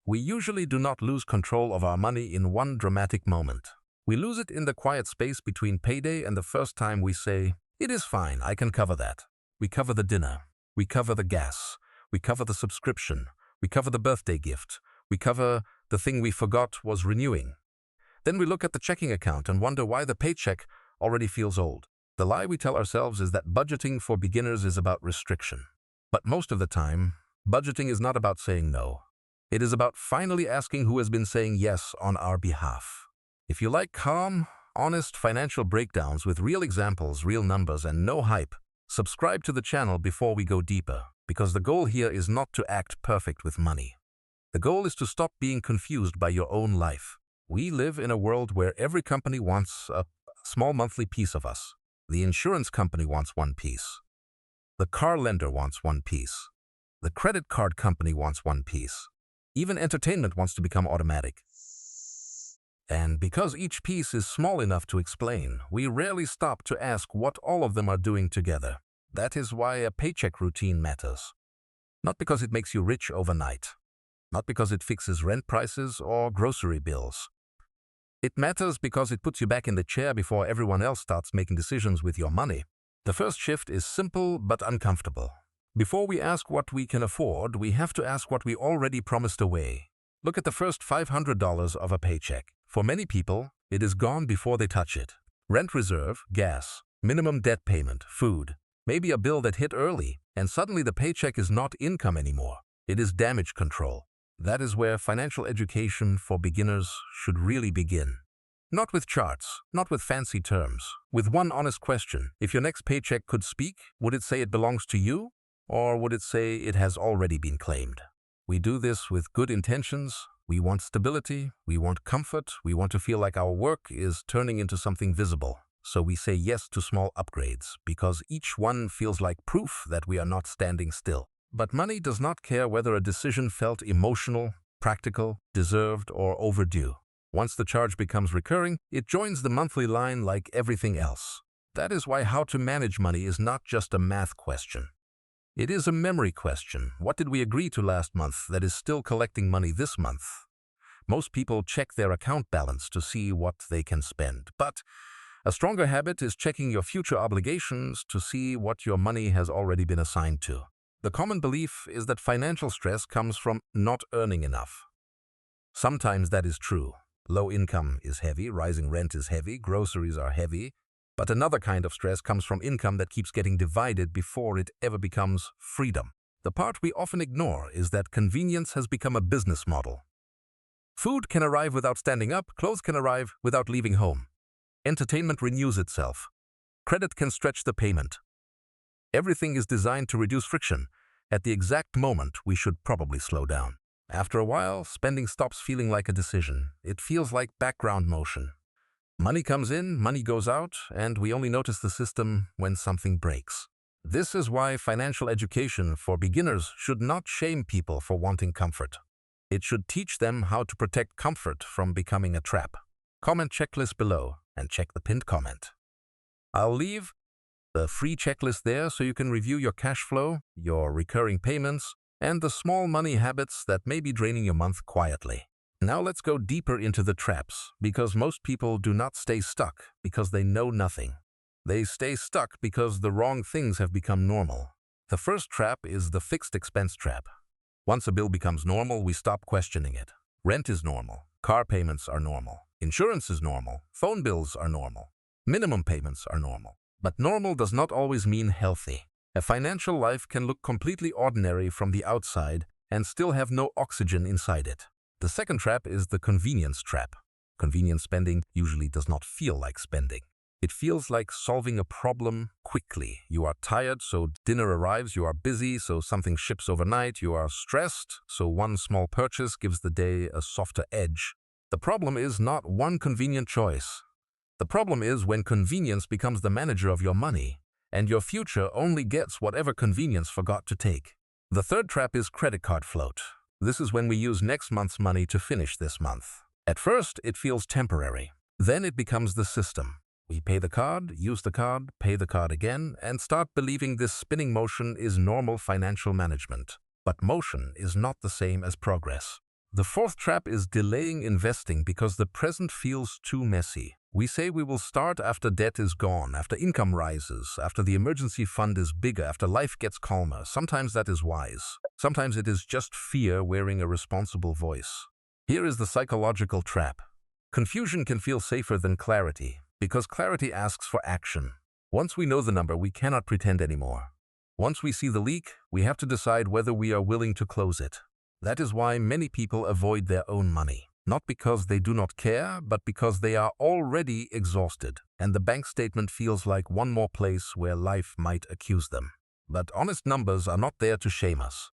We usually do not lose control of our money in one dramatic moment. We lose it in the quiet space between payday and the first time we say, "It is fine, I can cover that." We cover the dinner. We cover the gas. We cover the subscription. We cover the birthday gift. We cover the thing we forgot was renewing. Then we look at the checking account and wonder why the paycheck already feels old. The lie we tell ourselves is that budgeting for beginners is about restriction. But most of the time, budgeting is not about saying no. It is about finally asking who has been saying yes on our behalf. If you like calm, honest financial breakdowns with real examples, real numbers, and no hype, subscribe to the channel before we go deeper, because the goal here is not to act perfect with money. The goal is to stop being confused by your own life. We live in a world where every company wants a small monthly piece of us. The insurance company wants one piece. The car lender wants one piece. The credit card company wants one piece. Even entertainment wants to become automatic. And because each piece is small enough to explain, we rarely stop to ask what all of them are doing together. That is why a paycheck routine matters. Not because it makes you rich overnight. Not because it fixes rent prices or grocery bills. It matters because it puts you back in the chair before everyone else starts making decisions with your money. The first shift is simple but uncomfortable. Before we ask what we can afford, we have to ask what we already promised away. Look at the first $500 of a paycheck. For many people, it is gone before they touch it. Rent reserve, gas, minimum debt payment, food, maybe a bill that hit early, and suddenly the paycheck is not income anymore. It is damage control. That is where financial education for beginners should really begin. Not with charts, not with fancy terms, with one honest question. If your next paycheck could speak, would it say it belongs to you? Or would it say it has already been claimed? We do this with good intentions. We want stability, we want comfort, we want to feel like our work is turning into something visible. So we say yes to small upgrades, because each one feels like proof that we are not standing still. But money does not care whether a decision felt emotional, practical, deserved, or overdue. Once the charge becomes recurring, it joins the monthly line like everything else. That is why how to manage money is not just a math question. It is a memory question. What did we agree to last month that is still collecting money this month? Most people check their account balance to see what they can spend. But a stronger habit is checking your future obligations to see what your money has already been assigned to. The common belief is that financial stress comes from not earning enough. Sometimes that is true. Low income is heavy, rising rent is heavy, groceries are heavy. But another kind of stress comes from income that keeps getting divided before it ever becomes freedom. The part we often ignore is that convenience has become a business model. Food can arrive without standing up, clothes can arrive without leaving home. Entertainment renews itself. Credit can stretch the payment. Everything is designed to reduce friction. At the exact moment, we should probably slow down. After a while, spending stops feeling like a decision. It feels like background motion. Money comes in, money goes out, and we only notice the system when something breaks. This is why financial education for beginners should not shame people for wanting comfort. It should teach them how to protect comfort from becoming a trap. Comment checklist below and check the pinned comment. I'll leave the free checklist there so you can review your cash flow, your recurring payments, and the small money habits that may be draining your month quietly. Now let's go deeper into the traps, because most people do not stay stuck because they know nothing. They stay stuck because the wrong things have become normal. The first trap is the fixed expense trap. Once a bill becomes normal, we stop questioning it. Rent is normal. Car payments are normal. Insurance is normal. Phone bills are normal. Minimum payments are normal. But normal does not always mean healthy. A financial life can look completely ordinary from the outside and still have no oxygen inside it. The second trap is the convenience trap. Convenience spending usually does not feel like spending. It feels like solving a problem quickly. You are tired, so dinner arrives. You are busy, so something ships overnight. You are stressed, so one small purchase gives the day a softer edge. The problem is not one convenient choice. The problem is when convenience becomes the manager of your money, and your future only gets whatever convenience forgot to take. The third trap is credit card float. This is when we use next month's money to finish this month. At first, it feels temporary. Then it becomes the system. We pay the card, use the card, pay the card again, and start believing this spinning motion is normal financial management. But motion is not the same as progress. The fourth trap is delaying investing because the present feels too messy. We say we will start after debt is gone, after income rises, after the emergency fund is bigger, after life gets calmer. Sometimes that is wise. Sometimes it is just fear wearing a responsible voice. Here is the psychological trap. Confusion can feel safer than clarity, because clarity asks for action. Once we know the number, we cannot pretend anymore. Once we see the leak, we have to decide whether we are willing to close it. That is why many people avoid their own money. Not because they do not care, but because they are already exhausted, and the bank statement feels like one more place where life might accuse them. But honest numbers are not there to shame us.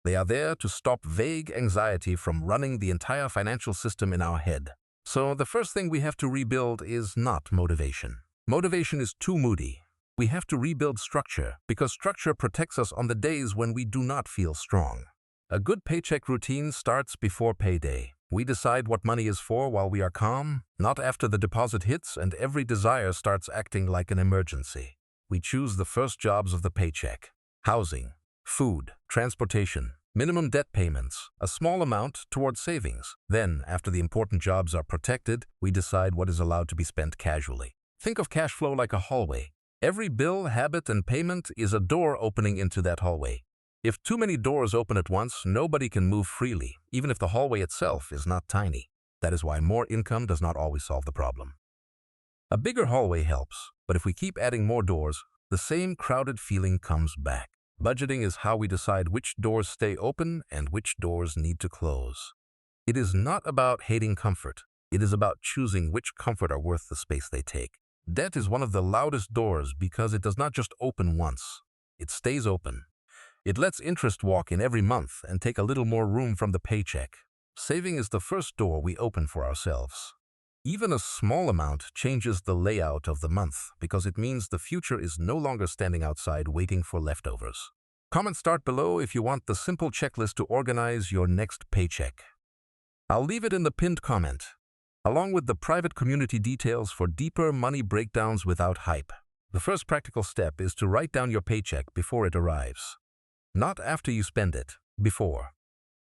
They are there to stop vague anxiety from running the entire financial system in our head. So the first thing we have to rebuild is not motivation. Motivation is too moody. We have to rebuild structure, because structure protects us on the days when we do not feel strong. A good paycheck routine starts before payday. We decide what money is for while we are calm, not after the deposit hits and every desire starts acting like an emergency. We choose the first jobs of the paycheck: housing, food, transportation, minimum debt payments, a small amount towards savings. Then, after the important jobs are protected, we decide what is allowed to be spent casually. Think of cash flow like a hallway. Every bill, habit, and payment is a door opening into that hallway. If too many doors open at once, nobody can move freely, even if the hallway itself is not tiny. That is why more income does not always solve the problem. A bigger hallway helps, but if we keep adding more doors, the same crowded feeling comes back. Budgeting is how we decide which doors stay open and which doors need to close. It is not about hating comfort. It is about choosing which comfort are worth the space they take. Debt is one of the loudest doors because it does not just open once. It stays open. It lets interest walk in every month and take a little more room from the paycheck. Saving is the first door we open for ourselves. Even a small amount changes the layout of the month because it means the future is no longer standing outside waiting for leftovers. Comment start below if you want the simple checklist to organize your next paycheck. I'll leave it in the pinned comment, along with the private community details for deeper money breakdowns without hype. The first practical step is to write down your paycheck before it arrives. Not after you spend it, before.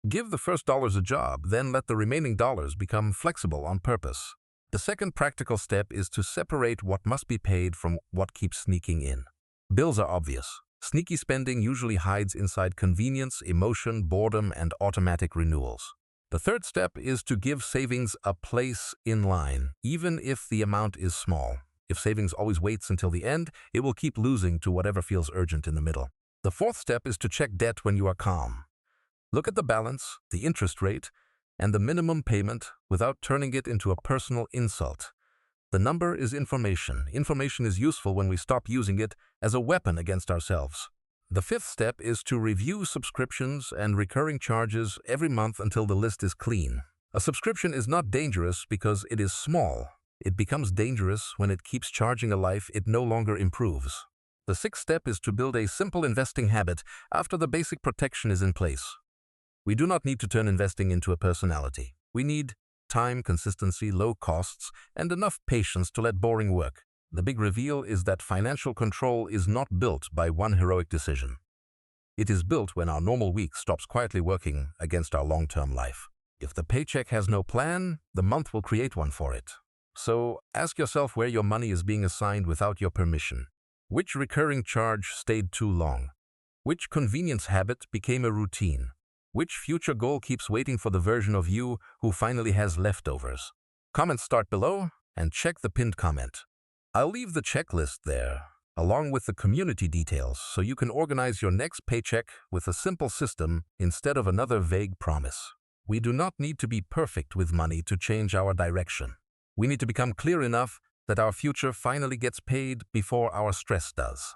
Give the first dollars a job, then let the remaining dollars become flexible on purpose. The second practical step is to separate what must be paid from what keeps sneaking in. Bills are obvious. Sneaky spending usually hides inside convenience, emotion, boredom, and automatic renewals. The third step is to give savings a place in line, even if the amount is small. If savings always waits until the end, it will keep losing to whatever feels urgent in the middle. The fourth step is to check debt when you are calm. Look at the balance, the interest rate, and the minimum payment without turning it into a personal insult. The number is information. Information is useful when we stop using it as a weapon against ourselves. The fifth step is to review subscriptions and recurring charges every month until the list is clean. A subscription is not dangerous because it is small. It becomes dangerous when it keeps charging a life it no longer improves. The sixth step is to build a simple investing habit after the basic protection is in place. We do not need to turn investing into a personality. We need time, consistency, low costs, and enough patience to let boring work. The big reveal is that financial control is not built by one heroic decision. It is built when our normal week stops quietly working against our long-term life. If the paycheck has no plan, the month will create one for it. So ask yourself where your money is being assigned without your permission. Which recurring charge stayed too long? Which convenience habit became a routine? Which future goal keeps waiting for the version of you who finally has leftovers? Comment start below and check the pinned comment. I'll leave the checklist there, along with the community details, so you can organize your next paycheck with a simple system instead of another vague promise. We do not need to be perfect with money to change our direction. We need to become clear enough that our future finally gets paid before our stress does.